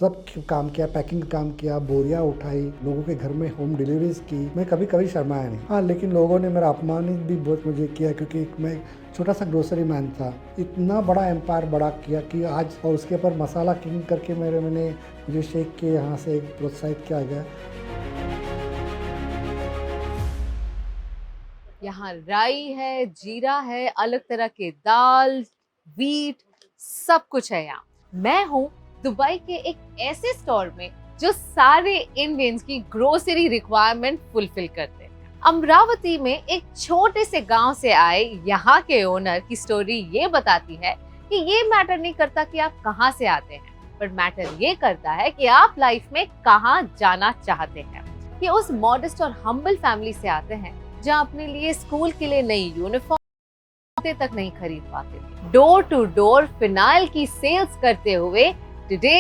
सब काम किया, पैकिंग का काम किया, बोरियां उठाई, लोगों के घर में होम डिलीवरीज की। मैं कभी कभी शर्माया नहीं। हाँ, लेकिन लोगों ने मेरा अपमानित भी बहुत मुझे किया, क्योंकि मैं छोटा सा ग्रोसरी मैन था। इतना बड़ा एम्पायर बड़ा किया कि आज, और उसके ऊपर मसाला किंग करके मैंने मुझे शेख के यहाँ से प्रोत्साहित किया गया। यहाँ राई है, जीरा है, अलग तरह के दाल, वीट, सब कुछ है यहाँ। मैं हूँ दुबई के एक ऐसे स्टोर में जो सारे इंडियंस की ग्रोसरी रिक्वायरमेंट फुलफिल करते हैं। अमरावती में एक छोटे से गांव से आए यहाँ के ओनर की स्टोरी ये बताती है कि ये मैटर नहीं करता कि आप कहाँ से आते हैं, पर मैटर ये करता है कि आप लाइफ में कहाँ जाना चाहते हैं। ये उस मॉडेस्ट और हम्बल फैमिली से आते हैं जहाँ अपने लिए स्कूल के लिए नई यूनिफॉर्म तक नहीं खरीद पाते थे। डोर टू डोर फिनाइल की सेल्स करते हुए टुडे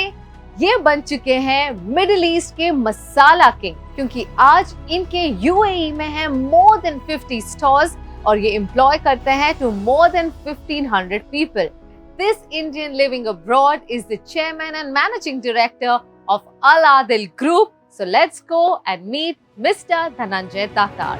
ये बन चुके हैं मिडिल ईस्ट के मसाला किंग, क्योंकि आज इनके यूएई में है मोर देन 50 स्टोर्स और ये एम्प्लॉय करते हैं to more than 1500 people. This Indian living abroad is the chairman and managing director of Al Adil Group. So let's go and meet Mr. Dhananjay Datar.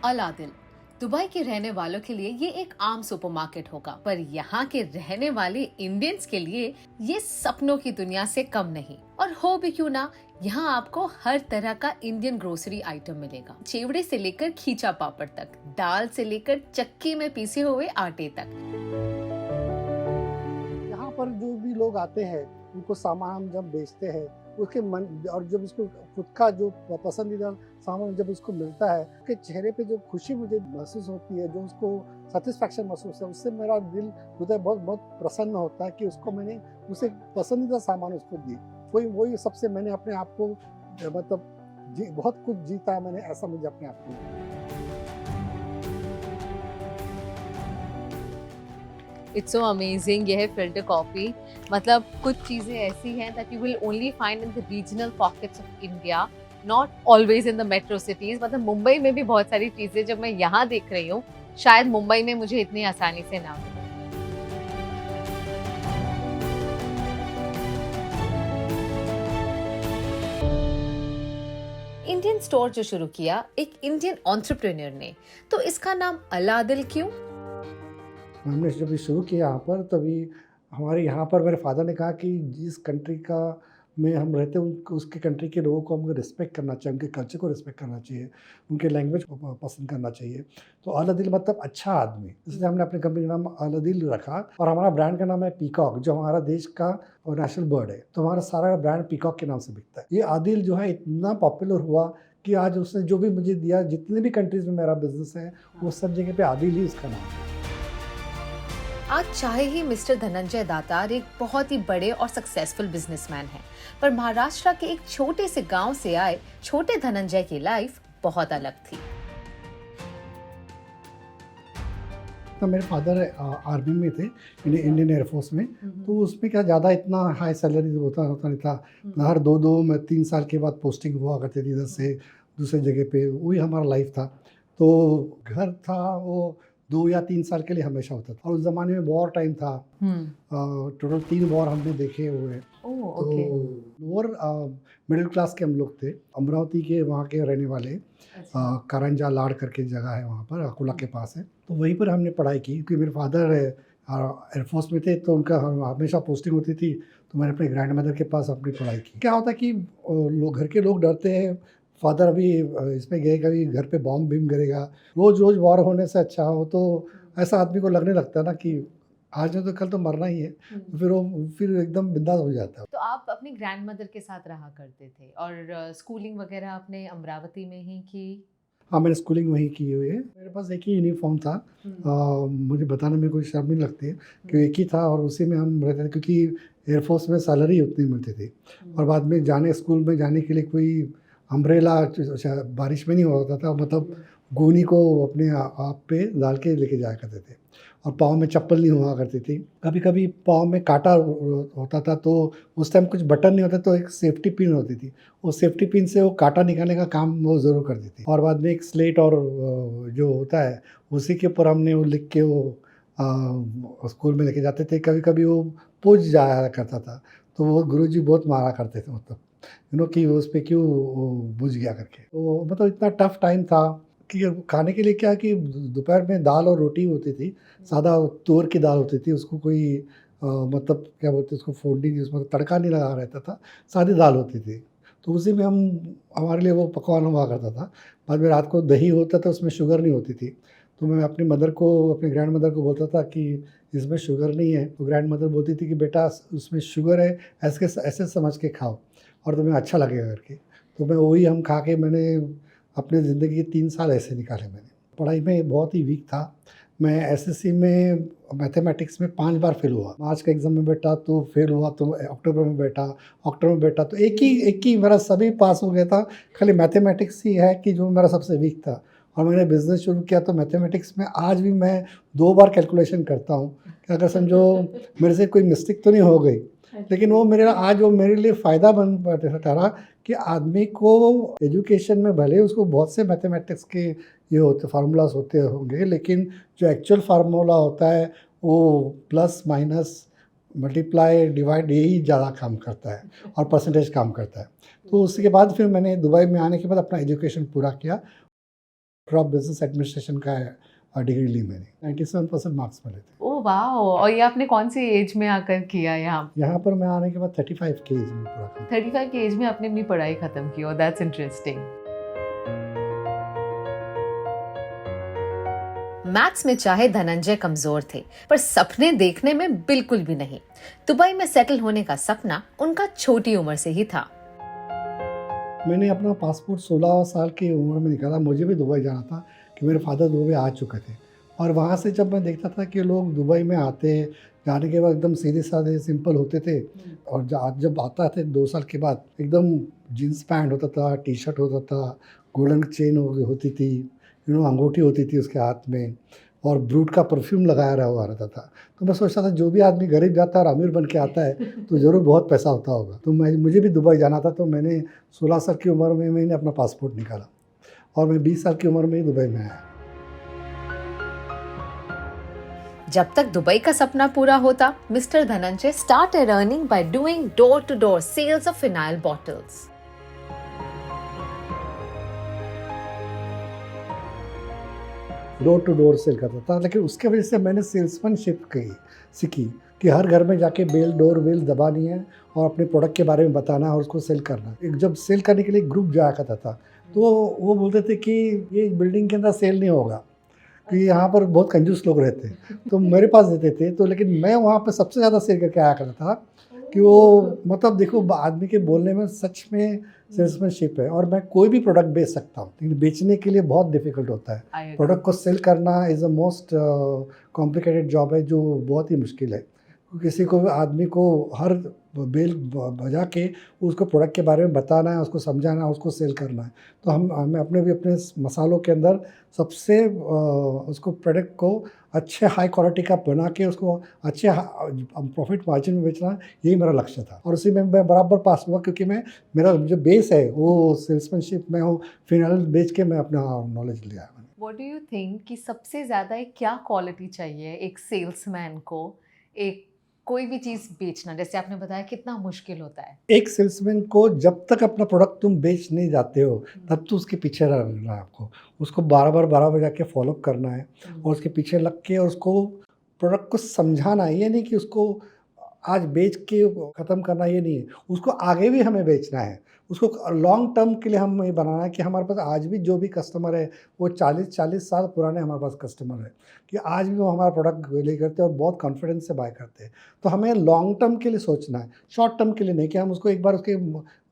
Al Adil Dubai के रहने वालों के लिए ये एक आम सुपरमार्केट होगा, पर यहाँ के रहने वाले इंडियंस के लिए ये सपनों की दुनिया से कम नहीं। और हो भी क्यों ना, यहाँ आपको हर तरह का इंडियन ग्रोसरी आइटम मिलेगा। चेवड़े से लेकर खींचा पापड़ तक, दाल से लेकर चक्की में पीसे हुए आटे तक। यहाँ पर जो भी लोग आते हैं उनको सामान हम जब बेचते हैं, उसके मन, और जब उसको खुद का जो पसंदीदा सामान जब उसको मिलता है, उसके चेहरे पे जो खुशी मुझे महसूस होती है, जो उसको सेटिस्फैक्शन महसूस है, उससे मेरा दिल हृदय बहुत बहुत प्रसन्न होता है कि उसको मैंने उसे पसंदीदा सामान उसको दी। वही सबसे मैंने अपने आप को मतलब बहुत कुछ जीता है मैंने, ऐसा मुझे अपने आप को। It's so amazing. ये है फिल्टर कॉफी। मतलब कुछ चीजें ऐसी हैं that you will only find in the regional pockets of India, not always in the metro cities. मतलब मुंबई में भी बहुत सारी चीजें जब मैं यहाँ देख रही हूँ, शायद मुंबई में मुझे इतनी आसानी से ना मिले। इंडियन स्टोर जो शुरू किया एक इंडियन एंटरप्रेन्योर ने, तो इसका नाम अल आदिल क्यों? हमने जब ये शुरू किया यहाँ पर, तभी हमारे यहाँ पर मेरे फादर ने कहा कि जिस कंट्री का में हम रहते हैं उसके कंट्री के लोगों को हमको रिस्पेक्ट करना चाहिए, उनके कल्चर को रिस्पेक्ट करना चाहिए, उनके लैंग्वेज को पसंद करना चाहिए। तो अल आदिल मतलब अच्छा आदमी, इसलिए हमने अपनी कंपनी का नाम अल आदिल रखा। और हमारा ब्रांड का नाम है पीकॉक, जो हमारा देश का नेशनल बर्ड है। तो हमारा सारा ब्रांड पीकॉक के नाम से बिकता है। ये आदिल जो है इतना पॉपुलर हुआ कि आज उसने जो भी मुझे दिया, जितने भी कंट्रीज में मेरा बिजनेस है, वो सब जगह पे आदिल ही उसका नाम है। आज चाहे ही मिस्टर धनंजय दातार एक बहुत ही बड़े और सक्सेसफुल बिजनेसमैन हैं, पर महाराष्ट्र के एक छोटे से गांव से आए छोटे धनंजय की लाइफ बहुत अलग थी। तो मेरे फादर आर्मी में थे, इंडियन एयरफोर्स में। तो उसमें क्या ज़्यादा इतना हाई सैलरी होता नहीं था। हर 2-3 साल के बाद पोस्टिंग हुआ करती थी इधर से दूसरे जगह पे, वही हमारा लाइफ था। तो घर था वो 2 या 3 साल के लिए हमेशा होता था। और उस ज़माने में वॉर टाइम था, टोटल 3 वॉर हमने देखे हुए हैं। तो लोअर मिडिल क्लास के हम लोग थे, अमरावती के वहाँ के रहने वाले। कारंजा लाड़ करके जगह है वहाँ पर, अकोला के पास है। तो वहीं पर हमने पढ़ाई की, क्योंकि मेरे फादर एयरफोर्स में थे, तो उनका हमेशा पोस्टिंग होती थी। तो मैंने अपने ग्रैंड मदर के पास अपनी पढ़ाई की। क्या होता है कि घर के लोग डरते हैं, फादर अभी इसमें गए, कभी घर पे बॉम्ब बीम गिरेगा, रोज़ वॉर होने से अच्छा हो। तो ऐसा आदमी को लगने लगता है ना कि आज नहीं तो कल तो मरना ही है। तो फिर एकदम बिंदास हो जाता है। तो आप अपनी ग्रैंड मदर के साथ रहा करते थे और स्कूलिंग वगैरह आपने अमरावती में ही की? हाँ, मैंने स्कूलिंग वहीं की हुई है। मेरे पास एक ही यूनिफॉर्म था। मुझे बताने में कोई शर्म नहीं लगती है कि एक ही था, और उसी में हम रहते थे, क्योंकि एयरफोर्स में सैलरी उतनी मिलती थी। और बाद में स्कूल में जाने के लिए कोई अम्ब्रेला बारिश में नहीं होता था, मतलब गोनी को अपने आप पे डाल के लेके जाया करते थे, और पाँव में चप्पल नहीं हुआ करती थी। कभी कभी पाँव में कांटा होता था, तो उस टाइम कुछ बटन नहीं होता, तो एक सेफ्टी पिन होती थी, वो सेफ्टी पिन से वो कांटा निकालने का काम वो ज़रूर करती थी। और बाद में एक स्लेट और जो होता है उसी के ऊपर हमने वो लिख के वो स्कूल में लेके जाते थे। कभी कभी वो पूछ जाया करता था, तो वो गुरुजी बहुत मारा करते थे, मतलब कि उस पे क्यों वो बुझ गया करके। तो मतलब इतना टफ टाइम था कि खाने के लिए क्या कि दोपहर में दाल और रोटी होती थी, सादा तूअर की दाल होती थी, उसको कोई मतलब क्या बोलते हैं उसको, फोड़नी, उसमें तड़का नहीं लगा रहता था, सादी दाल होती थी। तो उसी में हम, हमारे लिए वो पकवान हुआ करता था। बाद में रात को दही होता था, उसमें शुगर नहीं होती थी, तो मैं अपनी मदर को, अपनी ग्रैंड मदर को बोलता था कि इसमें शुगर नहीं है, तो ग्रैंड मदर बोलती थी कि बेटा उसमें शुगर है, ऐसे ऐसे समझ के खाओ और तुम्हें अच्छा लगेगा करके। तो मैं वही हम खा के मैंने अपने ज़िंदगी के 3 साल ऐसे निकाले मैंने। पढ़ाई में बहुत ही वीक था मैं। एसएससी में मैथमेटिक्स में 5 बार फेल हुआ। मार्च का एग्ज़ाम में बैठा तो फेल हुआ, तो अक्टूबर में बैठा तो एक ही मेरा सभी पास हो गया था। खाली मैथमेटिक्स ही है कि जो मेरा सबसे वीक था। और मैंने बिज़नेस शुरू किया तो मैथमेटिक्स में आज भी मैं 2 बार कैलकुलेशन करता हूँ कि अगर समझो मेरे से कोई मिस्टेक तो नहीं हो गई, लेकिन वो मेरे लिए फ़ायदा बन ठहरा कि आदमी को एजुकेशन में भले उसको बहुत से मैथमेटिक्स के ये होते फार्मूलाज होते होंगे, लेकिन जो एक्चुअल फार्मूला होता है वो प्लस माइनस मल्टीप्लाई डिवाइड यही ज़्यादा काम करता है और परसेंटेज काम करता है। तो उसके बाद फिर मैंने दुबई में आने के बाद अपना एजुकेशन पूरा किया। क्रॉप बिजनेस एडमिनिस्ट्रेशन का डिग्री ली मैंने। 97% मार्क्स मिले थे। Oh wow! और ये आपने कौन सी एज में आकर किया यहाँ? यहाँ पर मैं आने के बाद 35 की एज में पूरा काम। 35 की एज में आपने अपनी पढ़ाई खत्म की। Oh that's interesting. मैथ्स में चाहे धनंजय कमजोर थे, पर सपने देखने में बिल्कुल भी नहीं। दुबई में सेटल होने का सपना उनका छोटी उम्र से ही था। मैंने अपना पासपोर्ट 16 साल की उम्र में निकाला। मुझे भी दुबई जाना था कि मेरे फादर दुबई आ चुके थे, और वहाँ से जब मैं देखता था कि लोग दुबई में आते, जाने के बाद एकदम सीधे साधे सिंपल होते थे, और जब आता थे 2 साल के बाद एकदम जीन्स पैंट होता था, टी शर्ट होता था, गोल्डन चेन होती थी, अंगूठी होती थी उसके हाथ में, और ब्रूट का परफ्यूम लगाया रहा हुआ रहता था। तो मैं सोचता था जो भी आदमी गरीब जाता है और अमीर बन के आता है तो ज़रूर बहुत पैसा होता होगा। तो मुझे भी दुबई जाना था, तो मैंने 16 साल की उम्र में मैंने अपना पासपोर्ट निकाला, और मैं 20 साल की उम्र में ही दुबई में आया। जब तक दुबई का सपना पूरा होता, mister Dhananjay started earning by doing door-to-door sales of phenyl bottles. Door to door sale करता था, लेकिन उसके वजह से मैंने सेल्समैनशिप सीखी कि हर घर में जाके डोर बेल दबानी है और अपने प्रोडक्ट के बारे में बताना है और उसको सेल करना है। जब सेल करने के लिए ग्रुप जाया करता था, तो वो बोलते थे कि ये बिल्डिंग के अंदर सेल नहीं होगा, कि यहाँ पर बहुत कंजूस लोग रहते हैं, तो मेरे पास देते थे। तो लेकिन मैं वहाँ पर सबसे ज़्यादा सेल करके आया करता था कि वो मतलब देखो आदमी के बोलने में सच में सेल्समैनशिप है, और मैं कोई भी प्रोडक्ट बेच सकता हूँ, लेकिन बेचने के लिए बहुत डिफिकल्ट होता है। प्रोडक्ट को सेल करना is a most complicated job है, जो बहुत ही मुश्किल है। किसी को आदमी को हर बेल बजा के उसको प्रोडक्ट के बारे में बताना है, उसको समझाना है, उसको सेल करना है। तो हमें अपने मसालों के अंदर सबसे उसको प्रोडक्ट को अच्छे हाई क्वालिटी का बना के उसको अच्छे प्रॉफिट मार्जिन में बेचना, यही मेरा लक्ष्य था। और उसी में मैं बराबर पास हुआ, क्योंकि मेरा जो बेस है वो सेल्समैनशिप में हो, फिनाइल बेच के मैं अपना नॉलेज लिया। What do you think कि सबसे ज़्यादा क्या क्वालिटी चाहिए एक सेल्समैन को, एक कोई भी चीज़ बेचना? जैसे आपने बताया कितना मुश्किल होता है। एक सेल्समैन को जब तक अपना प्रोडक्ट तुम बेच नहीं जाते हो, तब तो उसके पीछे रहना है आपको। उसको बार-बार जाके फॉलो करना है, और उसके पीछे लग के उसको प्रोडक्ट को समझाना है। ये नहीं कि उसको आज बेच के ख़त्म करना, ये नहीं है। उसको आगे भी हमें बेचना है। उसको लॉन्ग टर्म के लिए हमें बनाना है कि हमारे पास आज भी जो भी कस्टमर है वो 40 साल पुराने हमारे पास कस्टमर है, कि आज भी वो हमारा प्रोडक्ट ले करते हैं और बहुत कॉन्फिडेंस से बाय करते हैं। तो हमें लॉन्ग टर्म के लिए सोचना है, शॉर्ट टर्म के लिए नहीं कि हम उसको एक बार उसके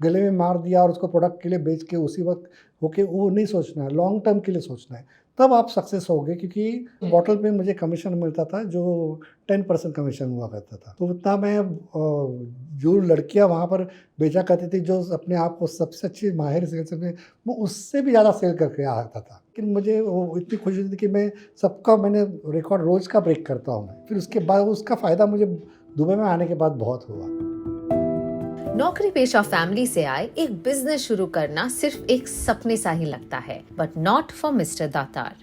गले में मार दिया और उसको प्रोडक्ट के लिए बेच के उसी वक्त होके, वो नहीं सोचना है। लॉन्ग टर्म के लिए सोचना है, तब आप सक्सेस होगे। क्योंकि बॉटल पे मुझे कमीशन मिलता था जो 10% कमीशन हुआ करता था। तो उतना मैं जो लड़कियां वहाँ पर बेचा करती थी, जो अपने आप को सबसे अच्छी माहिर सेल्स में, वो उससे भी ज़्यादा सेल करके आता था। लेकिन मुझे वो इतनी खुशी होती थी कि मैं सबका मैंने रिकॉर्ड रोज़ का ब्रेक करता हूँ मैं। फिर उसके बाद उसका फ़ायदा मुझे दुबई में आने के बाद बहुत हुआ। नौकरी पेशा फैमिली से आए एक बिजनेस शुरू करना सिर्फ एक सपने सा ही लगता है, बट नॉट फॉर मिस्टर दातार।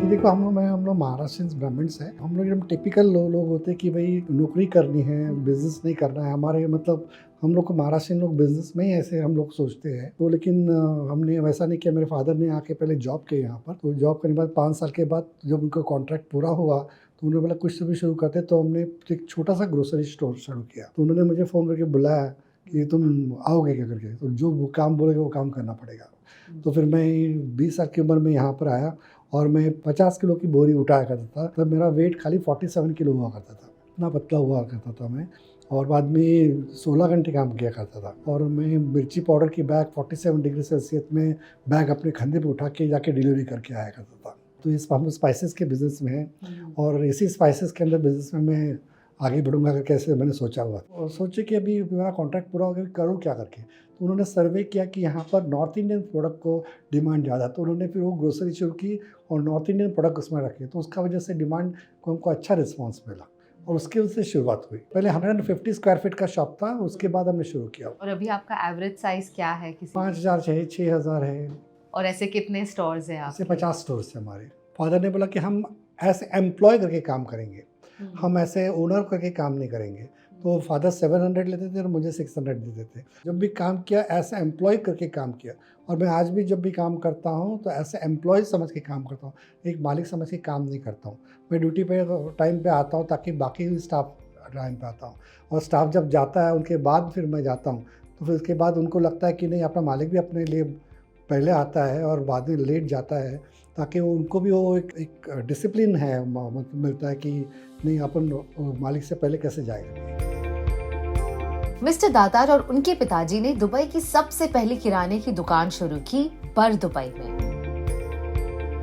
कि देखो हम लोग महाराष्ट्रियंस ब्राह्मण्स हैं। हम लोग एकदम टिपिकल लोग होते हैं कि भाई नौकरी करनी है, बिजनेस नहीं करना है। हमारे मतलब हम लोग को महाराष्ट्रियन लोग बिजनेस में ही ऐसे हम लोग सोचते हैं। तो लेकिन हमने वैसा नहीं किया। मेरे फादर ने आके पहले जॉब किया यहाँ पर। तो जॉब करने के बाद 5 साल के बाद जब उनका कॉन्ट्रैक्ट पूरा हुआ तो उन्होंने बोला कुछ तो भी शुरू करते। तो हमने एक छोटा सा ग्रोसरी स्टोर शुरू किया। तो उन्होंने मुझे फ़ोन करके बुलाया कि तुम आओगे क्या करके। तो जो वो काम बोलेगा वो काम करना पड़ेगा। तो फिर मैं 20 साल की उम्र में यहाँ पर आया और मैं 50 किलो की बोरी उठाया करता था। तब मेरा वेट खाली 47 किलो हुआ करता था। इतना पतला हुआ करता था मैं। और बाद में 16 घंटे काम किया करता था। और मैं मिर्ची पाउडर की बैग 47 डिग्री सेल्सियस में बैग अपने कंधे पे उठा के जाके डिलीवरी करके आया करता था। तो इस हम स्पाइसेस के बिज़नेस में हैं और इसी स्पाइसेस के अंदर बिज़नेस में मैं आगे बढ़ूँगा करके ऐसे मैंने सोचा हुआ। और सोचे कि अभी मेरा कॉन्ट्रैक्ट पूरा हो गया, करूँ क्या करके। तो उन्होंने सर्वे किया कि यहाँ पर नॉर्थ इंडियन प्रोडक्ट को डिमांड ज़्यादा। तो उन्होंने फिर वो ग्रोसरी शुरू की और नॉर्थ इंडियन प्रोडक्ट उसमें रखे। तो उसका वजह से डिमांड को हमको अच्छा रिस्पॉन्स मिला और उसके उससे शुरुआत हुई। पहले 150 स्क्वायर फीट का शॉप था, उसके बाद हमने शुरू किया। और अभी आपका एवरेज साइज क्या है? 5000 है, 6000 है। और ऐसे कितने स्टोर्स हैं ऐसे 50 स्टोर्स थे हमारे। फादर ने बोला कि हम ऐसे एम्प्लॉय करके काम करेंगे, हम ऐसे ओनर करके काम नहीं करेंगे। तो फादर 700 लेते थे और मुझे 600 देते थे। जब भी काम किया ऐसे एम्प्लॉय करके काम किया। और मैं आज भी जब भी काम करता हूँ तो ऐसे एम्प्लॉय समझ के काम करता हूँ, एक मालिक समझ के काम नहीं करता हूँ। मैं ड्यूटी पे टाइम पे आता हूँ ताकि बाकी स्टाफ टाइम पे आता हूँ। और स्टाफ जब जाता है उनके बाद फिर मैं जाता हूँ। तो फिर उसके बाद उनको लगता है कि नहीं, अपना मालिक भी अपने लिए पहले आता है और बाद में लेट जाता है, ताकि वो उनको भी वो एक डिसिप्लिन है मतलब मिलता है कि नहीं, अपन मालिक से पहले कैसे जाएगा। मिस्टर दातार और उनके पिताजी ने दुबई की सबसे पहली किराने की दुकान शुरू की बर दुबई में।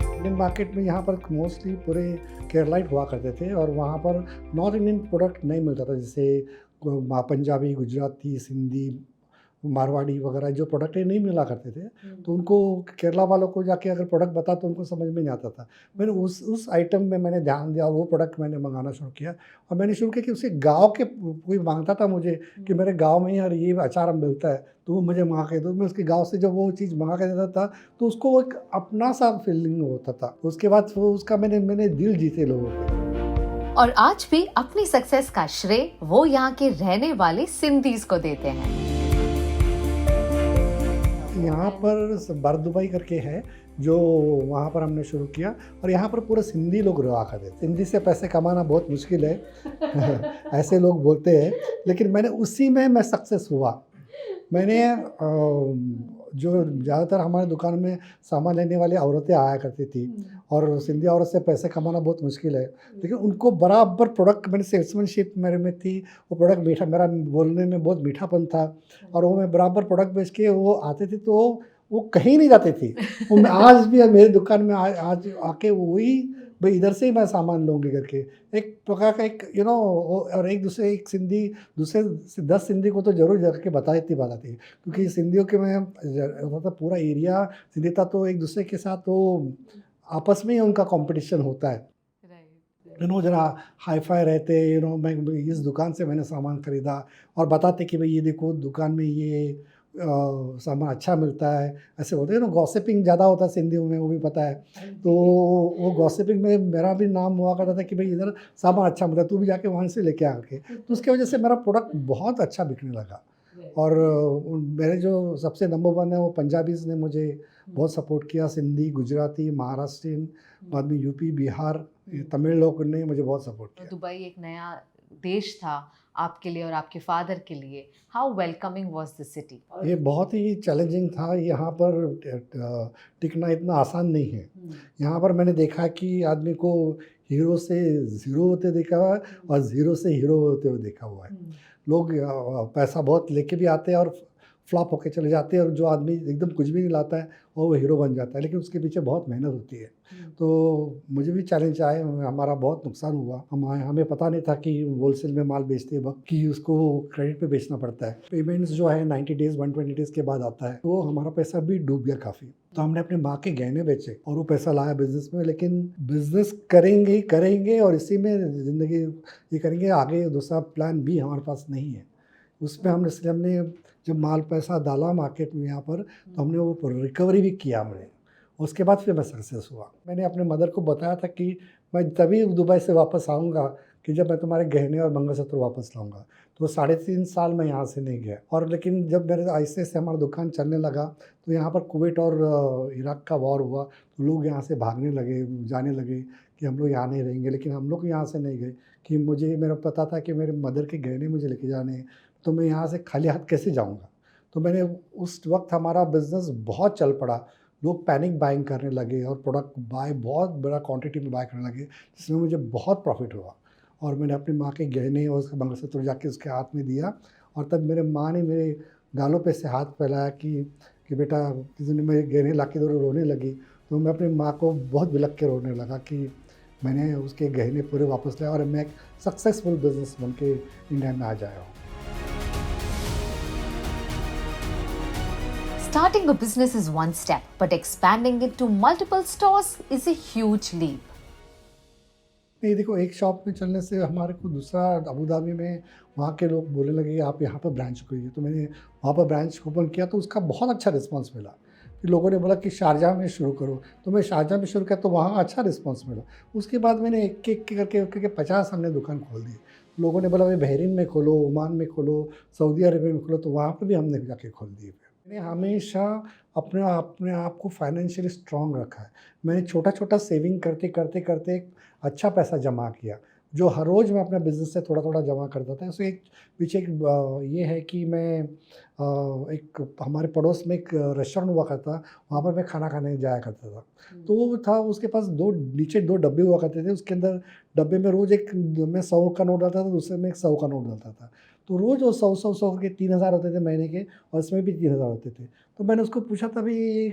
इंडियन मार्केट में यहाँ पर मोस्टली पूरे केरलाइट हुआ करते थे और वहाँ पर नॉर्थ इंडियन प्रोडक्ट नहीं मिलता था, जैसे पंजाबी, गुजराती, सिंधी, मारवाड़ी वगैरह जो प्रोडक्ट नहीं मिला करते थे। तो उनको केरला वालों को जाके अगर प्रोडक्ट बता तो उनको समझ में नहीं आता था। मैंने उस आइटम में मैंने ध्यान दिया और वो प्रोडक्ट मैंने मंगाना शुरू किया। और मैंने शुरू किया कि उसे गांव के कोई मांगता था मुझे कि मेरे गांव में यार ये अचार मिलता है तो वो मुझे मंगा के दो। मैं उसके गांव से जब वो चीज़ मंगा के देता था तो उसको वो एक अपना सा फीलिंग होता था। उसके बाद वो उसका मैंने दिल जीते लोगों के। और आज भी अपनी सक्सेस का श्रेय वो यहाँ के रहने वाले सिंधीज को देते हैं। यहाँ पर बर दुबई करके है जो वहाँ पर हमने शुरू किया और यहाँ पर पूरे सिंधी लोग रहा करते। सिंधी से पैसे कमाना बहुत मुश्किल है ऐसे लोग बोलते हैं, लेकिन मैंने उसी में मैं सक्सेस हुआ। मैंने जो ज़्यादातर हमारे दुकान में सामान लेने वाली औरतें आया करती थी और सिंधी औरत से पैसे कमाना बहुत मुश्किल है, लेकिन उनको बराबर प्रोडक्ट, मैंने सेल्समैनशिप मेरे में थी, वो प्रोडक्ट मीठा, मेरा बोलने में बहुत मीठापन था और वो मैं बराबर प्रोडक्ट बेच के वो आते थे तो वो कहीं नहीं जाते थे। वो आज भी मेरी दुकान में आज आके वही भाई इधर से ही मैं सामान लूँगी करके एक प्रकार का एक और एक दूसरे एक सिंधी दूसरे 10 सिंधी को तो जरूर जाके बताती क्योंकि सिंधियों के में मतलब पूरा एरिया सिंधी था। तो एक दूसरे के साथ वो आपस में ही उनका कंपटीशन होता है। जरा हाई फाई रहते मैं इस दुकान से मैंने सामान खरीदा और बताते कि भाई ये देखो दुकान में ये सामान अच्छा मिलता है, ऐसे बोलते हैं गॉसिपिंग ज़्यादा होता है सिंधियों में, वो भी पता है। तो वो गॉसिपिंग में मेरा भी नाम हुआ करता था कि भाई इधर सामान अच्छा मिलता है, तू भी जाके वहाँ से लेके आके। तो उसकी वजह से मेरा प्रोडक्ट बहुत अच्छा बिकने लगा। और मेरे जो सबसे नंबर 1 है वो पंजाबीज़ ने मुझे बहुत सपोर्ट किया, सिंधी, गुजराती, महाराष्ट्रियन, बाद में यूपी, बिहार, तमिल लोग ने मुझे बहुत सपोर्ट किया। दुबई एक नया देश था आपके लिए और आपके फादर के लिए। How welcoming was the city? ये बहुत ही चैलेंजिंग था। यहाँ पर टिकना इतना आसान नहीं है। यहाँ पर मैंने देखा कि आदमी को हीरो से ज़ीरो होते देखा हुआ है और ज़ीरो से हीरो होते हुए देखा हुआ है। लोग पैसा बहुत लेके भी आते हैं और फ्लॉप होके चले जाते हैं, और जो आदमी एकदम कुछ भी नहीं लाता है और वो हीरो बन जाता है, लेकिन उसके पीछे बहुत मेहनत होती है। तो मुझे भी चैलेंज आए, हमारा बहुत नुकसान हुआ। हमें पता नहीं था कि होलसेल में माल बेचते वक्त कि उसको क्रेडिट पे बेचना पड़ता है। पेमेंट्स जो है 90 डेज़ 120 डेज़ के बाद आता है, तो हमारा पैसा भी डूब गया काफ़ी। तो हमने अपनी माँ के गहने बेचे और वो पैसा लाया बिजनेस में, लेकिन बिजनेस करेंगे ही करेंगे और इसी में ज़िंदगी ये करेंगे, आगे दूसरा प्लान भी हमारे पास नहीं है। उसमें हमने जब माल पैसा डाला मार्केट में यहाँ पर, तो हमने वो रिकवरी भी किया हमने। उसके बाद फिर मैं सक्सेस हुआ। मैंने अपने मदर को बताया था कि मैं तभी दुबई से वापस आऊँगा कि जब मैं तुम्हारे गहने और मंगलसूत्र वापस लाऊँगा। तो 3.5 साल मैं यहाँ से नहीं गया, और लेकिन जब मेरे ऐसे हमारा दुकान चलने लगा, तो यहाँ पर कुवैत और इराक का वॉर हुआ, तो लोग यहाँ से भागने लगे, जाने लगे कि हम लोग यहाँ नहीं रहेंगे। लेकिन हम लोग यहाँ से नहीं गए कि मेरा पता था कि मेरे मदर के गहने मुझे लेके जाने हैं, तो मैं यहाँ से खाली हाथ कैसे जाऊँगा। तो मैंने उस वक्त हमारा बिज़नेस बहुत चल पड़ा, लोग पैनिक बाइंग करने लगे और प्रोडक्ट बहुत बड़ा क्वांटिटी में बाय करने लगे, जिसमें मुझे बहुत प्रॉफिट हुआ। और मैंने अपनी माँ के गहने और उसका मंगलसूत्र जाके उसके हाथ में दिया, और तब मेरे माँ ने मेरे गालों पे से हाथ फैलाया कि बेटा, किसी ने मेरे गहने ला के दो, रोने लगी। तो मैं अपनी माँ को बहुत बिलख के रोने लगा कि मैंने उसके गहने पूरे वापस लाए और मैं एक सक्सेसफुल बिजनेस बन के इंडिया में आ जाया हूँ। Starting a business is one step, but expanding it to multiple stores is a huge leap. नहीं, देखो, एक शॉप में चलने से हमारे को दूसरा अबू धाबी में वहाँ के लोग बोलने लगे आप यहाँ पर ब्रांच खोलिए। तो मैंने वहाँ पर ब्रांच ओपन किया, तो उसका बहुत अच्छा रिस्पांस मिला। फिर लोगों ने बोला कि शारजाह में शुरू करो, तो मैं शारजाह में शुरू किया, तो वहाँ अच्छा रिस्पांस मिला। उसके बाद मैंने एक करके 50 हमने दुकान खोल दी। लोगों ने बोला भाई बहरीन में खोलो, ओमान में खोलो, सऊदी अरेबिया में खोलो, तो वहाँ पर भी हमने जाके खोल दिए। मैंने हमेशा अपने आप को फाइनेंशियली स्ट्रॉन्ग रखा है। मैंने छोटा सेविंग करते एक अच्छा पैसा जमा किया, जो हर रोज़ मैं अपने बिज़नेस से थोड़ा जमा करता था। उसके पीछे ये है कि मैं एक हमारे पड़ोस में एक रेस्टोरेंट हुआ करता, वहाँ पर मैं खाना खाने जाया करता था। तो वो था, उसके पास नीचे 2 डब्बे हुआ करते थे, उसके अंदर डब्बे में रोज़ मैं 100 का नोट डालता था, दूसरे में एक 100 का नोट डालता था। तो रोज़ वो 100 के 3,000 होते थे महीने के, और इसमें भी 3,000 होते थे। तो मैंने उसको पूछा था भाई ये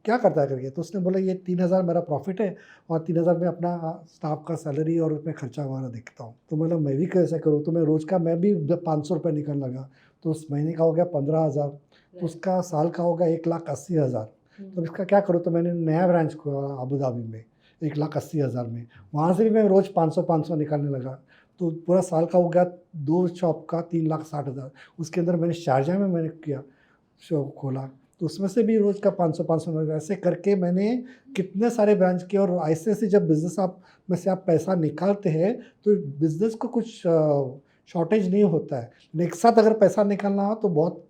क्या करता है करके, तो उसने बोला ये 3,000 मेरा प्रॉफिट है, और 3,000 में अपना स्टाफ का सैलरी और उसमें खर्चा वगैरह देखता हूँ। तो मतलब मैं भी कैसे करूँ, तो मैं रोज़ का मैं भी जब 500 रुपये निकलने लगा, तो उस महीने का हो गया 15,000, तो उसका साल का हो गया 1,80,000। तो इसका क्या करूँ, तो मैंने नया ब्रांच खोला अबू धाबी में 1,80,000 में। वहाँ से भी मैं रोज़ 500 निकालने लगा, तो पूरा साल का हो गया 2 शॉप का 3,60,000। उसके अंदर मैंने शारजाह में मैंने किया शॉप खोला, तो उसमें से भी रोज़ का 500 ऐसे करके मैंने कितने सारे ब्रांच किए। और ऐसे जब बिज़नेस में से आप पैसा निकालते हैं, तो बिज़नेस को कुछ शॉर्टेज नहीं होता है। एक साथ अगर पैसा निकालना हो तो बहुत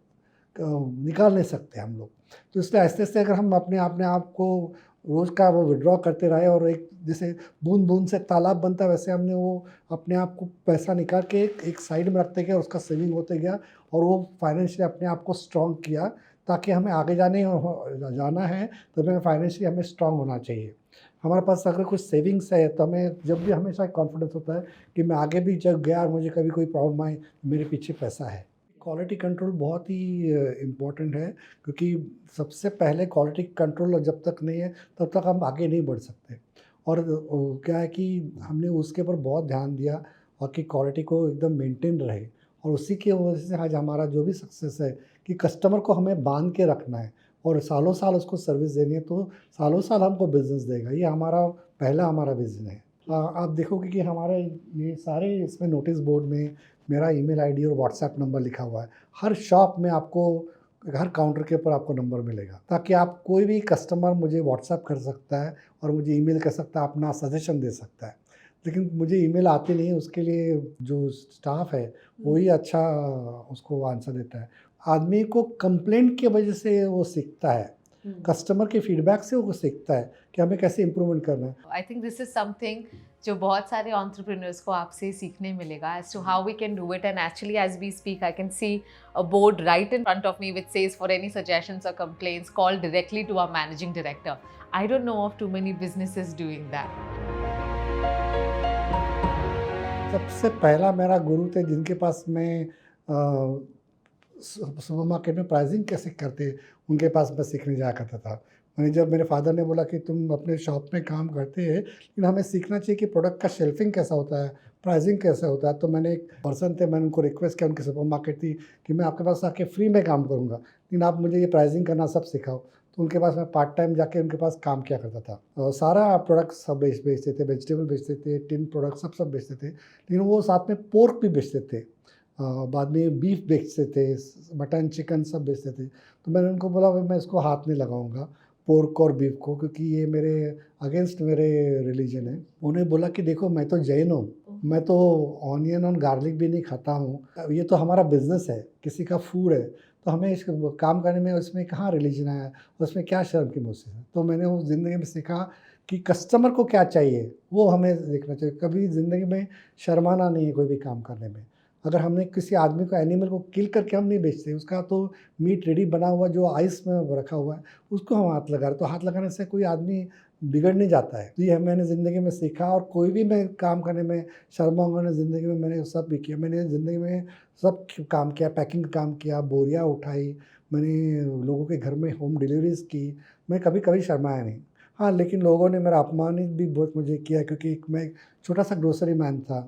निकाल नहीं सकते हम लोग। तो इसलिए ऐसे अगर हम अपने आप को रोज़ का वो विड्रॉ करते रहे, और एक जैसे बूंद से तालाब बनता है, वैसे हमने वो अपने आप को पैसा निकाल के एक साइड में रखते गया, उसका सेविंग होते गया, और वो फाइनेंशियली अपने आप को स्ट्रॉन्ग किया, ताकि हमें आगे जाना है तो हमें फाइनेंशियली हमें स्ट्रॉन्ग होना चाहिए। हमारे पास अगर कुछ सेविंग्स है, तो हमें जब भी हमेशा कॉन्फिडेंस होता है कि मैं आगे भी जब गया और मुझे कभी कोई प्रॉब्लम आए, मेरे पीछे पैसा है। क्वालिटी कंट्रोल बहुत ही इम्पोर्टेंट है, क्योंकि सबसे पहले क्वालिटी कंट्रोल जब तक नहीं है, तब तक हम आगे नहीं बढ़ सकते। और क्या है कि हमने उसके ऊपर बहुत ध्यान दिया, और कि क्वालिटी को एकदम मेंटेन रहे, और उसी की वजह से आज हमारा जो भी सक्सेस है कि कस्टमर को हमें बांध के रखना है और सालों साल उसको सर्विस देनी है, तो सालों साल हमको बिज़नेस देगा। ये हमारा विज़न है। आप देखोगे कि हमारे ये सारे इसमें नोटिस बोर्ड में मेरा ईमेल आईडी और व्हाट्सएप नंबर लिखा हुआ है। हर शॉप में आपको, हर काउंटर के ऊपर आपको नंबर मिलेगा, ताकि आप कोई भी कस्टमर मुझे व्हाट्सएप कर सकता है और मुझे ईमेल कर सकता है, अपना सजेशन दे सकता है। लेकिन मुझे ईमेल आती नहीं है, उसके लिए जो स्टाफ है वही अच्छा उसको आंसर देता है। आदमी को कंप्लेंट की वजह से वो सीखता है, कस्टमर के फीडबैक से वो सीखता है कि हमें कैसे इम्प्रूवमेंट करना है। I think this is something जो बहुत सारे एंटरप्रेन्योर्स को आपसे सीखने मिलेगा as to how we can do it. And actually as we speak I can see a board right in front of me which says for any suggestions or complaints call directly to our managing director. I don't know of too many businesses doing that. सबसे पहला मेरा गुरु थे, जिनके पास मैं super market में pricing कैसे करते हैं, उनके पास मैं सीखने जाया करता था। मैंने जब मेरे फादर ने बोला कि तुम अपने शॉप में काम करते हैं, लेकिन हमें सीखना चाहिए कि प्रोडक्ट का शेल्फिंग कैसा होता है, प्राइसिंग कैसा होता है। तो मैंने एक पर्सन थे, मैंने उनको रिक्वेस्ट किया, उनकी सुपर मार्केट थी, कि मैं आपके पास आके फ्री में काम करूँगा, लेकिन आप मुझे ये प्राइसिंग करना सब सिखाओ। तो उनके पास मैं पार्ट टाइम जाके उनके पास काम किया करता था। सारा प्रोडक्ट सब बेचते थे, वेजिटेबल बेचते थे, टिन प्रोडक्ट सब बेचते थे, लेकिन वो साथ में पोर्क भी बेचते थे। बाद में बीफ बेचते थे, मटन चिकन सब बेचते थे। तो मैंने उनको बोला भाई मैं इसको हाथ नहीं लगाऊंगा, पोर्क और बीफ को, क्योंकि ये मेरे अगेंस्ट मेरे रिलीजन है। उन्हें बोला कि देखो मैं तो जैन हूँ, मैं तो ऑनियन और गार्लिक भी नहीं खाता हूँ, ये तो हमारा बिजनेस है, किसी का फूड है, तो हमें इस काम करने में उसमें कहाँ रिलीजन आया, उसमें क्या शर्म की मोसी है। तो मैंने वो ज़िंदगी में सीखा कि कस्टमर को क्या चाहिए वो हमें देखना चाहिए। कभी ज़िंदगी में शर्माना नहीं है कोई भी काम करने में। अगर हमने किसी आदमी को, एनिमल को किल करके हम नहीं बेचते, उसका तो मीट रेडी बना हुआ जो आइस में रखा हुआ है उसको हम हाथ लगा रहे, तो हाथ लगाने से कोई आदमी बिगड़ नहीं जाता है। तो ये मैंने ज़िंदगी में सीखा, और कोई भी मैं काम करने में शर्माऊंगा नहीं। ज़िंदगी में मैंने सब भी किया, मैंने ज़िंदगी में सब काम किया, पैकिंग का काम किया, बोरियाँ उठाई, मैंने लोगों के घर में होम डिलीवरीज़ की, मैं कभी कभी शर्माया नहीं। हाँ, लेकिन लोगों ने मेरा अपमानित भी बहुत मुझे किया, क्योंकि मैं एक छोटा सा ग्रोसरी मैन था,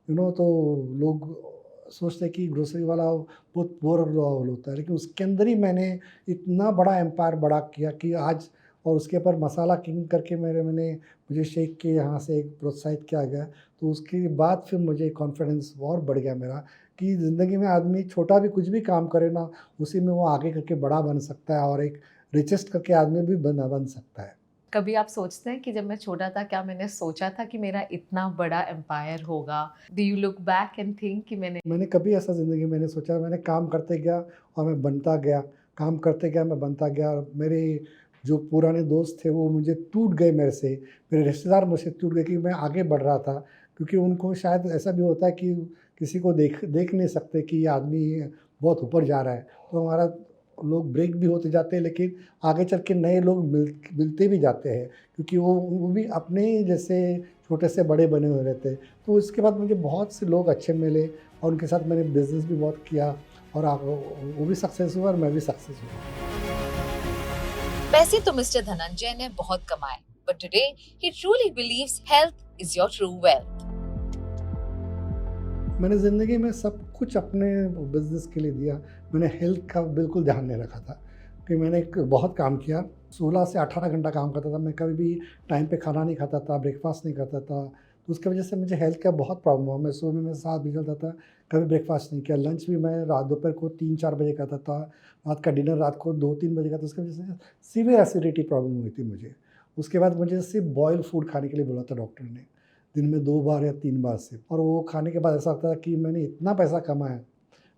तो लोग सोचते हैं कि ग्रोसरी वाला बहुत बोर होता है, लेकिन उसके अंदर ही मैंने इतना बड़ा एम्पायर बड़ा किया कि आज, और उसके ऊपर मसाला किंग करके मैंने मुझे शेख के यहाँ से एक प्रोत्साहित किया गया। तो उसके बाद फिर मुझे कॉन्फिडेंस और बढ़ गया मेरा, कि ज़िंदगी में आदमी छोटा भी कुछ भी काम करे ना, उसी में वो आगे करके बड़ा बन सकता है, और एक रिचेस्ट करके आदमी भी बन सकता है। कभी आप सोचते हैं कि जब मैं छोटा था क्या मैंने सोचा था कि मेरा इतना बड़ा एम्पायर होगा? Do you look back and think कि मैंने कभी ऐसा ज़िंदगी में नहीं सोचा। मैंने काम करते गया और मैं बनता गया, काम करते गया, मैं बनता गया। मेरे जो पुराने दोस्त थे वो मुझे टूट गए मेरे से, मेरे रिश्तेदार मुझसे टूट गए कि मैं आगे बढ़ रहा था, क्योंकि उनको शायद ऐसा भी होता है कि किसी को देख नहीं सकते कि ये आदमी बहुत ऊपर जा रहा है। तो हमारा लोग ब्रेक भी होते जाते हैं, लेकिन आगे चल के नए लोग मिलते भी जाते हैं, क्योंकि वो भी अपने ही जैसे छोटे से बड़े बने हुए रहते हैं। तो उसके बाद मुझे बहुत से लोग अच्छे मिले, और उनके साथ मैंने बिज़नेस भी बहुत किया, और वो भी सक्सेस हुआ और मैं भी सक्सेस हुआ। पैसे तो मिस्टर धनंजय ने बहुत कमाए, but today he truly believes health is your true wealth. मैंने ज़िंदगी में सब कुछ अपने बिज़नेस के लिए दिया। मैंने हेल्थ का बिल्कुल ध्यान नहीं रखा था, कि मैंने बहुत काम किया, 16 से 18 घंटा काम करता था। मैं कभी भी टाइम पे खाना नहीं खाता था, ब्रेकफास्ट नहीं करता था। तो उसकी वजह से मुझे हेल्थ का बहुत प्रॉब्लम हुआ। मैं सुबह में 7 बजे चलता था, कभी ब्रेकफास्ट नहीं किया। लंच भी मैं रात दोपहर को 3-4 बजे खाता था, रात का डिनर रात को 2-3 बजे का। तो उसकी वजह से सीवियर एसिडिटी प्रॉब्लम हुई थी मुझे। उसके बाद मुझे सिर्फ बॉयल फूड खाने के लिए बोला था डॉक्टर ने, दिन में 2 बार या 3 बार सिर्फ। और वो खाने के बाद ऐसा लगता था कि मैंने इतना पैसा कमाया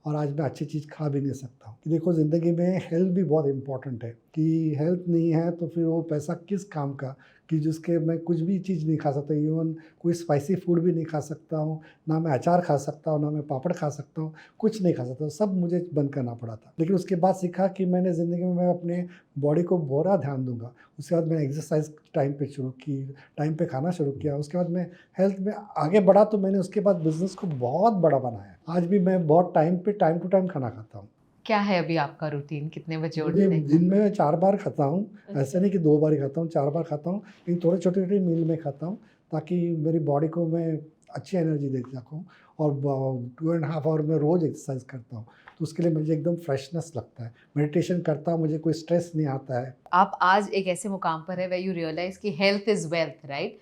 और आज मैं अच्छी चीज़ खा भी नहीं सकता हूँ। कि देखो ज़िंदगी में हेल्थ भी बहुत इम्पोर्टेंट है, कि हेल्थ नहीं है तो फिर वो पैसा किस काम का, कि जिसके मैं कुछ भी चीज़ नहीं खा सकता, इवन कोई स्पाइसी फूड भी नहीं खा सकता हूँ, ना मैं अचार खा सकता हूँ, ना मैं पापड़ खा सकता हूँ, कुछ नहीं खा सकता, सब मुझे बंद करना पड़ा था। लेकिन उसके बाद सीखा कि मैंने ज़िंदगी में मैं अपने बॉडी को पूरा ध्यान दूंगा। उसके बाद मैंने एक्सरसाइज टाइम पे शुरू की, टाइम पे खाना शुरू किया। उसके बाद मैं हेल्थ में आगे बढ़ा, तो मैंने उसके बाद बिज़नेस को बहुत बड़ा बनाया। आज भी मैं बहुत टाइम टू टाइम खाना खाता हूँ। क्या है अभी आपका रूटीन? कितने बजे मुझे उठते हैं? दिन में मैं 4 बार खाता हूँ, ऐसा नहीं कि 2 बार ही खाता हूँ, 4 बार खाता हूँ। लेकिन थोड़े छोटे-छोटे मील में खाता हूँ, ताकि मेरी बॉडी को मैं अच्छी एनर्जी दे सकूँ। और 2 एंड हाफ आवर में रोज़ एक्सरसाइज करता हूँ, तो उसके लिए मुझे एकदम फ्रेशनेस लगता है। मेडिटेशन करता हूँ, मुझे कोई स्ट्रेस नहीं आता है। आप आज एक ऐसे मुकाम पर है where you realize कि health is wealth, right?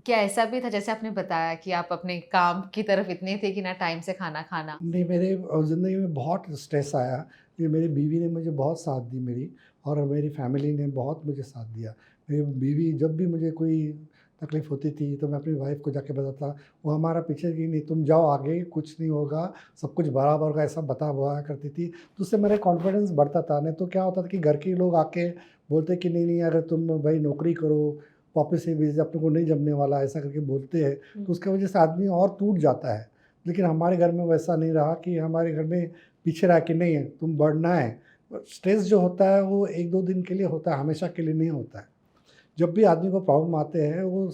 क्या ऐसा भी था जैसे आपने बताया कि आप अपने काम की तरफ इतने थे कि ना टाइम से खाना खाना? नहीं, मेरे ज़िंदगी में बहुत स्ट्रेस आया, कि मेरी बीवी ने मुझे बहुत साथ दी मेरी, और मेरी फैमिली ने बहुत मुझे साथ दिया। मेरी बीवी जब भी मुझे कोई तकलीफ़ होती थी तो मैं अपनी वाइफ़ को जाके बताता, वो हमारा पीछे कि नहीं तुम जाओ आगे, कुछ नहीं होगा, सब कुछ बराबर होगा, ऐसा बताया करती थी। तो उससे मेरा कॉन्फिडेंस बढ़ता था। नहीं तो क्या होता था कि घर के लोग आके बोलते कि नहीं अगर तुम भाई नौकरी करो, वापस से भी अपने को नहीं जमने वाला, ऐसा करके बोलते हैं, तो उसकी वजह से आदमी और टूट जाता है। लेकिन हमारे घर में वैसा नहीं रहा, कि हमारे घर में पीछे रहा कि नहीं है तुम बढ़ना है। स्ट्रेस जो होता है वो 1-2 दिन के लिए होता है, हमेशा के लिए नहीं होता है। जब भी आदमी को प्रॉब्लम आते हैं वो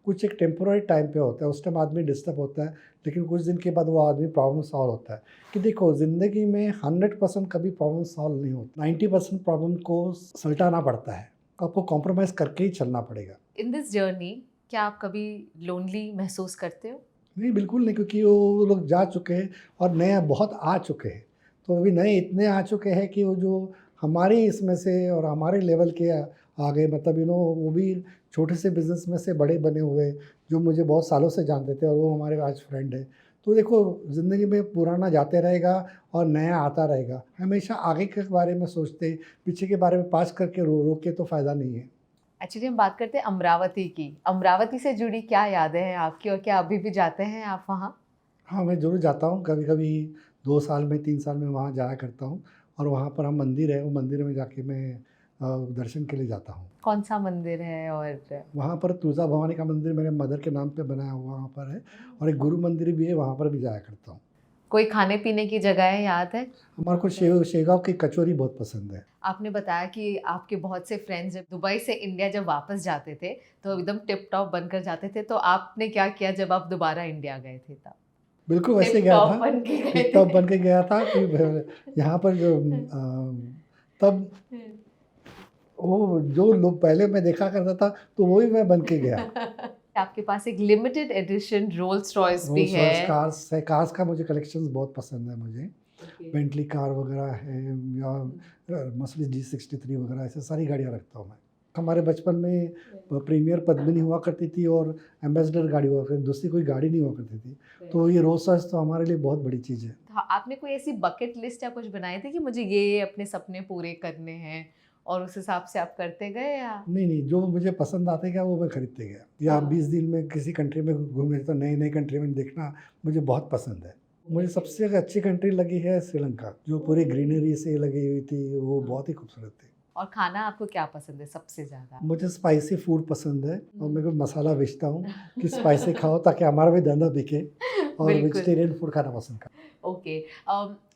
कुछ एक टेम्पोररी टाइम पे होता है, उस टाइम आदमी डिस्टर्ब होता है, लेकिन कुछ दिन के बाद वो आदमी प्रॉब्लम सॉल्व होता है। कि देखो ज़िंदगी में 100% कभी प्रॉब्लम सॉल्व नहीं होता, 90% प्रॉब्लम को सुलझाना पड़ता है, आपको कॉम्प्रोमाइज़ करके ही चलना पड़ेगा। इन दिस जर्नी क्या आप कभी लोनली महसूस करते हो? नहीं, बिल्कुल नहीं, क्योंकि वो लोग जा चुके हैं और नए बहुत आ चुके हैं। तो अभी नए इतने आ चुके हैं कि वो जो हमारे इसमें से और हमारे लेवल के आ गए, मतलब वो भी छोटे से बिज़नेस में से बड़े बने हुए, जो मुझे बहुत सालों से जानते थे और वो हमारे आज फ्रेंड हैं। तो देखो, ज़िंदगी में पुराना जाते रहेगा और नया आता रहेगा। हमेशा आगे के बारे में सोचते, पीछे के बारे में पास करके रो के तो फ़ायदा नहीं है। एक्चुअली हम बात करते हैं अमरावती की। अमरावती से जुड़ी क्या यादें हैं आपकी और क्या अभी भी जाते हैं आप वहाँ? हाँ, मैं ज़रूर जाता हूँ, कभी-कभी 2 साल में 3 साल में वहाँ जाया करता हूँ और वहाँ पर हम मंदिर है, वो मंदिर में जाके मैं दर्शन के लिए जाता हूँ। कौन सा मंदिर है और वहाँ पर तुलजा भवानी का मंदिर मेरे मदर के नाम पे बनाया हुआ वहाँ पर है और एक गुरु मंदिर भी है, वहाँ पर भी जाया करता हूँ। कोई खाने-पीने की जगह याद है? हमारे को शेगाव की कचौरी बहुत पसंद है। आपने बताया कि आपके बहुत से फ्रेंड्स जब दुबई से इंडिया जब वापस जाते थे, तो एकदम टिप टॉप बनकर जाते थे, तो आपने क्या किया जब आप दोबारा इंडिया गए थे तब? बिल्कुल वैसे टिप गया टॉप था, बन के गए टिप-टॉप थे। बन के गया था कि यहाँ पर जो तब वो जो लोग पहले मैं देखा करता था, तो वही मैं बन के गया। आपके पास एक लिमिटेड एडिशन रोल्स रॉयस भी रोल्स है। रॉयस कार्स है, कार्स का मुझे कलेक्शंस बहुत पसंद है मुझे। ओके। बेंटली कार वगैरह है या मर्सिडीज G63 वगैरह, ऐसे सारी गाड़ियाँ रखता हूँ मैं। हमारे बचपन में प्रीमियर पद्मिनी हुआ करती थी और एम्बेसडर गाड़ी हुआ करती थी, दूसरी कोई गाड़ी नहीं हुआ करती थी। तो ये रोल्स रॉयस तो हमारे लिए बहुत बड़ी चीज़ है। हाँ, आपने कोई ऐसी बकेट लिस्ट या कुछ बनाए थे कि मुझे ये अपने सपने पूरे करने हैं और उस हिसाब से आप करते गए या? नहीं, जो मुझे पसंद आते गया वो मैं खरीदते गया। या हाँ। 20 दिन में किसी कंट्री में घूमने तो नई-नई कंट्री में देखना मुझे बहुत पसंद है। मुझे सबसे अच्छी कंट्री लगी है श्रीलंका, जो पूरी ग्रीनरी से लगी हुई थी, वो बहुत ही खूबसूरत थी। और खाना आपको क्या पसंद है सबसे ज़्यादा? मुझे स्पाइसी फूड पसंद है और मैं को मसाला बेचता हूँ कि स्पाइसी खाओ ताकि हमारा भी धंधा बिके और बिल्कुल। वेजिटेरियन फूड खाना पसंद करता ओके।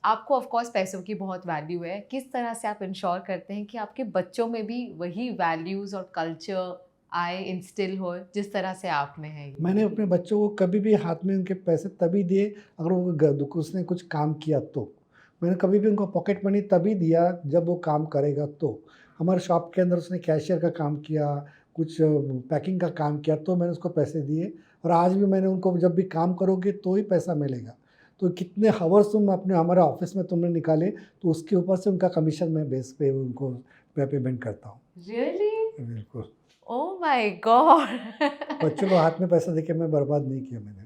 आपको ऑफ कोर्स पैसों की बहुत वैल्यू है। किस तरह से आप इंश्योर करते हैं कि आपके बच्चों में भी वही वैल्यूज़ और कल्चर आए, इंस्टिल हो जिस तरह से आप में है? हूँ। मैंने अपने बच्चों को कभी भी हाथ में उनके पैसे तभी दिए अगर उसने कुछ काम किया तो। मैंने कभी भी उनको पॉकेट मनी तभी दिया जब वो काम करेगा तो। हमारे शॉप के अंदर उसने कैशियर का काम किया, कुछ पैकिंग का काम किया तो मैंने उसको पैसे दिए और आज भी मैंने उनको जब भी काम करोगे तो ही पैसा मिलेगा। तो कितने हावर्स तुम अपने हमारे ऑफ़िस में तुमने निकाले तो उसके ऊपर से उनका कमीशन मैं बेस पे उनको पेमेंट करता हूँ। रियली? बिल्कुल। Oh my God! बच्चों को हाथ में पैसा देके मैं बर्बाद नहीं किया मैंने।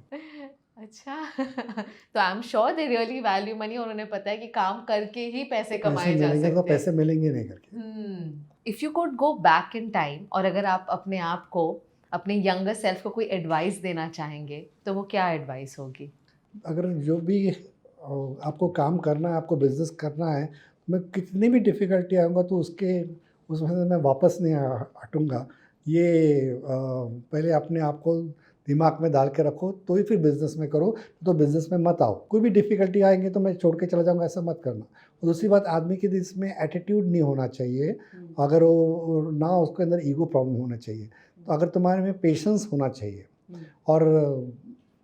अच्छा। तो आई am sure they really value money और उन्हें पता है कि काम करके ही पैसे कमाए जा मिलेंगे तो सकते हैं। पैसे मिलेंगे नहीं करके। If you could go back in time और अगर आप अपने आप को, अपने यंगर सेल्फ को कोई एडवाइस देना चाहेंगे, तो वो क्या एडवाइस होगी? अगर जो भी आपको काम करना है, आपको बिज़नेस करना है, मैं कितनी भी डिफ़िकल्टी आऊँगा तो उसमें से मैं वापस नहीं हटूँगा। ये पहले अपने आप को दिमाग में डाल के रखो तो ही फिर बिज़नेस में करो, तो बिज़नेस में मत आओ। कोई भी डिफ़िकल्टी आएँगे तो मैं छोड़ के चला जाऊँगा, ऐसा मत करना। और दूसरी बात, आदमी के इसमें एटीट्यूड नहीं होना चाहिए, अगर वो ना उसके अंदर ईगो प्रॉब्लम होना चाहिए। तो अगर तुम्हारे में पेशेंस होना चाहिए और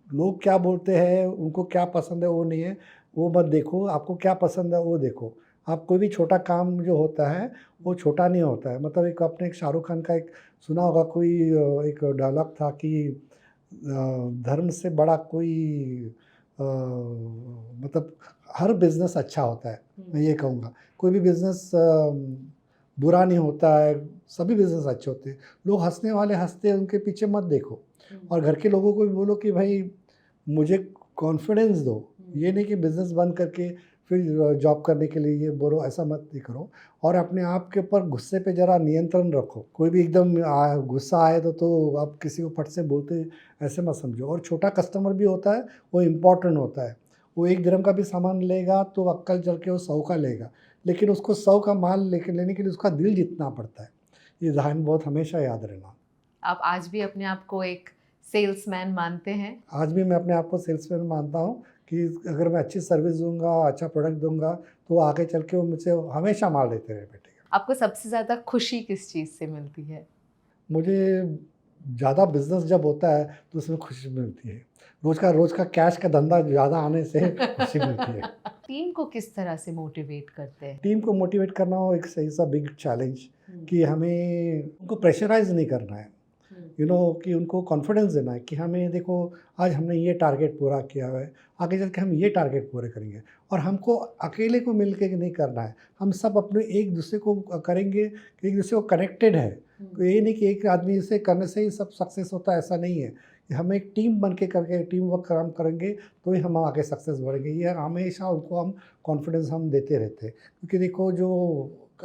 लोग क्या बोलते हैं, उनको क्या पसंद है वो नहीं है, वो मत देखो, आपको क्या पसंद है वो देखो। आप कोई भी छोटा काम जो होता है, वो छोटा नहीं होता है। मतलब एक आपने एक शाहरुख खान का एक सुना होगा, कोई एक डायलॉग था कि धर्म से बड़ा कोई मतलब हर बिज़नेस अच्छा होता है, मैं ये कहूँगा। कोई भी बिज़नेस बुरा नहीं होता है, सभी बिज़नेस अच्छे होते हैं। लोग हँसने वाले हँसते हैं, उनके पीछे मत देखो। और घर के लोगों को भी बोलो कि भाई मुझे कॉन्फिडेंस दो, ये नहीं कि बिज़नेस बंद करके फिर जॉब करने के लिए ये बोलो, ऐसा मत नहीं करो। और अपने आप के ऊपर गुस्से पे ज़रा नियंत्रण रखो। कोई भी एकदम गुस्सा आए तो आप किसी को फट से बोलते ऐसे मत समझो। और छोटा कस्टमर भी होता है, वो इम्पोर्टेंट होता है। वो 1 दिरहम का भी सामान लेगा तो कल चल के वो 100 का लेगा, लेकिन उसको 100 का माल लेने के लिए उसका दिल जीतना पड़ता है। ये ध्यान बहुत हमेशा याद रहना। आप आज भी अपने आप को एक सेल्समैन मानते हैं? आज भी मैं अपने आप को सेल्समैन मानता हूँ कि अगर मैं अच्छी सर्विस दूँगा, अच्छा प्रोडक्ट दूँगा, तो आगे चल के वो मुझसे हमेशा माल लेते रहे बैठेगा। आपको सबसे ज़्यादा खुशी किस चीज़ से मिलती है? मुझे ज़्यादा बिजनेस जब होता है तो उसमें खुशी मिलती है। रोज का कैश का धंधा ज़्यादा आने से खुशी मिलती है। टीम को किस तरह से मोटिवेट करते हैं? टीम को मोटिवेट करना हो एक सही सा बिग चैलेंज कि हमें उनको प्रेशराइज नहीं करना है, कि उनको कॉन्फिडेंस देना है कि हमें देखो आज हमने ये टारगेट पूरा किया है, आगे चल के हम ये टारगेट पूरे करेंगे। और हमको अकेले को मिल के नहीं करना है, हम सब अपने एक दूसरे को करेंगे, एक दूसरे को कनेक्टेड है। तो ये नहीं कि एक आदमी से करने से ही सब सक्सेस होता है, ऐसा नहीं है। हम एक टीम बन के करके टीम वर्क काम करेंगे तो ही हम आगे सक्सेस बढ़ेंगे। ये हमेशा उनको हम कॉन्फिडेंस हम देते रहते हैं, क्योंकि देखो जो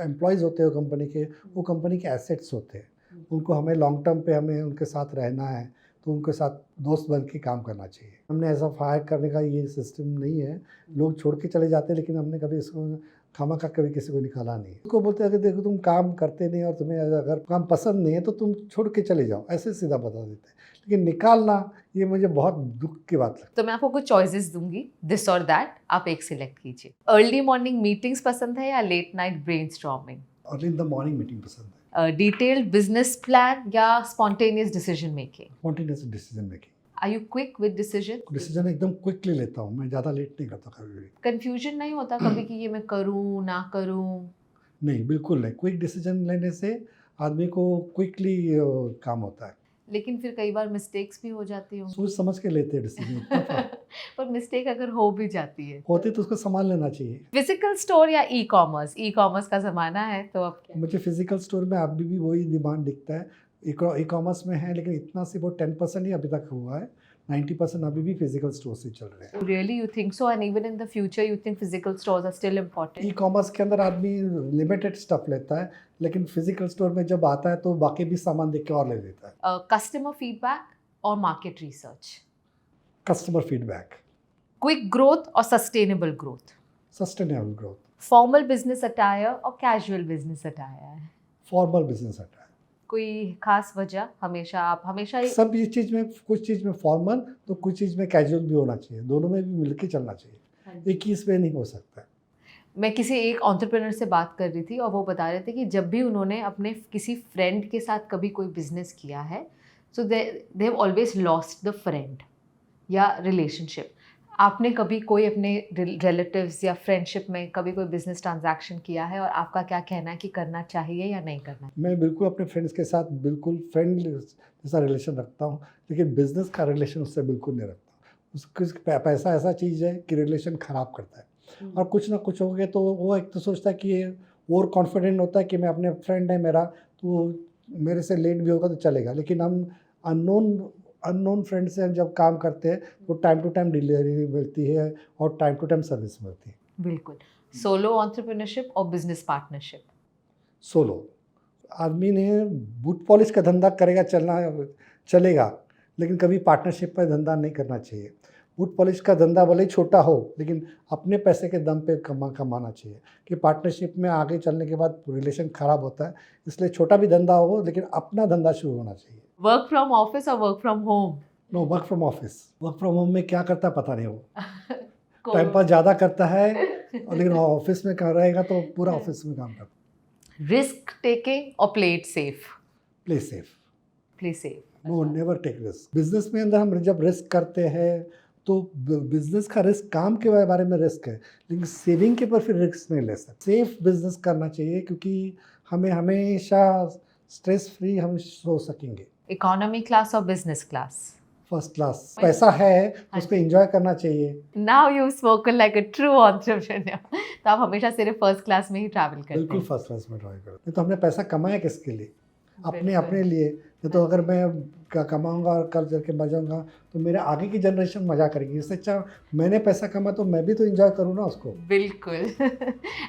एम्प्लॉयज़ होते हैं कंपनी के, वो कंपनी के एसेट्स होते हैं। उनको हमें लॉन्ग टर्म पे हमें उनके साथ रहना है, तो उनके साथ दोस्त बन के काम करना चाहिए। हमने ऐसा फायर करने का ये सिस्टम नहीं है, लोग छोड़ के चले जाते हैं, लेकिन हमने कभी इसको खामा का कभी किसी को निकाला नहीं। उसको बोलते हैं कि देखो तुम काम करते नहीं और तुम्हें अगर काम पसंद नहीं है तो तुम छोड़ के चले जाओ, ऐसे सीधा बता देते हैं। लेकिन निकालना ये मुझे बहुत दुख की बात लगती है। तो मैं आपको कुछ चॉइसेस दूंगी, दिस और दैट, आप एक सिलेक्ट कीजिए। अर्ली मॉर्निंग मीटिंग्स पसंद है या late night brainstorming? Early in the morning meeting पसंद है। डिटेल्ड बिजनेस प्लान या spontaneous decision making? Spontaneous decision making. Are you quick with decision? Decision एकदम क्विकली लेता हूँ मैं, ज़्यादा लेट नहीं करता कभी भी। कंफ्यूजन नहीं होता कभी कि ये मैं करूँ ना करूँ? नहीं, बिल्कुल नहीं। क्विक डिसीजन लेने से आदमी को क्विकली काम होता है। लेकिन फिर कई बार मिस्टेक्स भी हो जाती होंगी। सोच समझ के लेते हैं डिसीजन। पर मिस्टेक अगर हो भी जाती है होते तो उसको संभाल लेना चाहिए। फिजिकल स्टोर या ई कॉमर्स? ई कॉमर्स का ज़माना है तो अब क्या? मुझे फिजिकल स्टोर में अभी भी वही डिमांड दिखता है। ई कॉमर्स में है, लेकिन इतना सिर्फ वो 10% ही अभी तक हुआ है। 90% अभी भी फिजिकल स्टोर से चल रहे हैं। Really, you think so? And even in the future, you think physical stores are still important? E commerce के अंदर आदमी लिमिटेड स्टफ लेता है, लेकिन फिजिकल स्टोर में जब आता है तो बाकी भी सामान देख के और ले लेता है। Customer feedback or market research? Customer feedback. Quick growth or sustainable growth? Sustainable growth. Formal business attire or casual business attire? Formal business आता है। कोई खास वजह? हमेशा ही सब ये चीज़ में, कुछ चीज़ में फॉर्मल तो कुछ चीज़ में कैजुअल भी होना चाहिए, दोनों में भी मिलके चलना चाहिए। एक ही इसमें नहीं हो सकता। मैं किसी एक एंटरप्रेन्योर से बात कर रही थी और वो बता रहे थे कि जब भी उन्होंने अपने किसी फ्रेंड के साथ कभी कोई बिजनेस किया है, so they have always lost the friend या रिलेशनशिप। आपने कभी कोई अपने रिलेटिव्स या फ्रेंडशिप में कभी कोई बिजनेस ट्रांजैक्शन किया है और आपका क्या कहना है कि करना चाहिए या नहीं करना चाहिए? मैं बिल्कुल अपने फ्रेंड्स के साथ बिल्कुल फ्रेंड जैसा रिलेशन रखता हूँ, लेकिन बिजनेस का रिलेशन उससे बिल्कुल नहीं रखता। उसका पैसा ऐसा चीज़ है कि रिलेशन ख़राब करता है। और कुछ ना कुछ हो गया तो वो एक तो सोचता है कि ये और कॉन्फिडेंट होता है कि मैं अपने फ्रेंड है मेरा, तो मेरे से लेट भी होगा तो चलेगा। लेकिन हम अननोन फ्रेंड से जब काम करते हैं तो टाइम टू टाइम डिलीवरी मिलती है और टाइम टू टाइम सर्विस मिलती है। बिल्कुल। सोलो एंटरप्रेन्योरशिप और बिजनेस पार्टनरशिप? सोलो। आदमी ने बूट पॉलिश का धंधा करेगा चलेगा, लेकिन कभी पार्टनरशिप पर धंधा नहीं करना चाहिए। बूट पॉलिश का धंधा भले ही छोटा हो, लेकिन अपने पैसे के दम पे कमाना चाहिए। कि पार्टनरशिप में आगे चलने के बाद रिलेशन ख़राब होता है, इसलिए छोटा भी धंधा हो लेकिन अपना धंधा शुरू होना चाहिए। वर्क फ्रॉम ऑफिस और work from home? No, work from office. Work from home में क्या करता है पता नहीं, वो टाइम पास ज़्यादा करता है, और लेकिन ऑफिस में कर रहेगा तो पूरा ऑफिस में काम करता है। रिस्क टेकिंग और play it safe? Play safe. Play safe. No, never take risk. Business में अंदर हम जब रिस्क करते हैं तो बिजनेस का रिस्क, काम के बारे में रिस्क है, लेकिन सेविंग के पर फिर रिस्क नहीं ले सकते। सेफ बिजनेस करना चाहिए, क्योंकि हमें हमेशा स्ट्रेस फ्री हम सो सकेंगे। इकोनॉमी क्लास और बिजनेस क्लास? First class. पैसा है तो उसको एंजॉय करना चाहिए। Now you spoken like a true entrepreneur. तो आप हमेशा सिर्फ फर्स्ट क्लास में ही ट्रैवल करते हैं? बिल्कुल फर्स्ट क्लास में ट्राई करते हैं। तो हमने पैसा कमाया किसके लिए? अपने लिए। तो अगर मैं कमाऊंगा और कल चल के मर जाऊंगा तो मेरे आगे की जनरेशन मजा करेगी। इससे अच्छा मैंने पैसा कमा तो मैं भी तो एंजॉय करूँ ना उसको। बिल्कुल।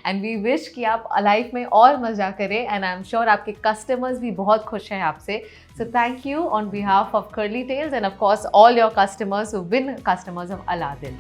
एंड वी विश कि आप लाइफ में और मजा करें, एंड आई एम श्योर आपके कस्टमर्स भी बहुत खुश हैं आपसे। So thank you on behalf of Curly Tales and of course all your customers who been customers of Aladdin.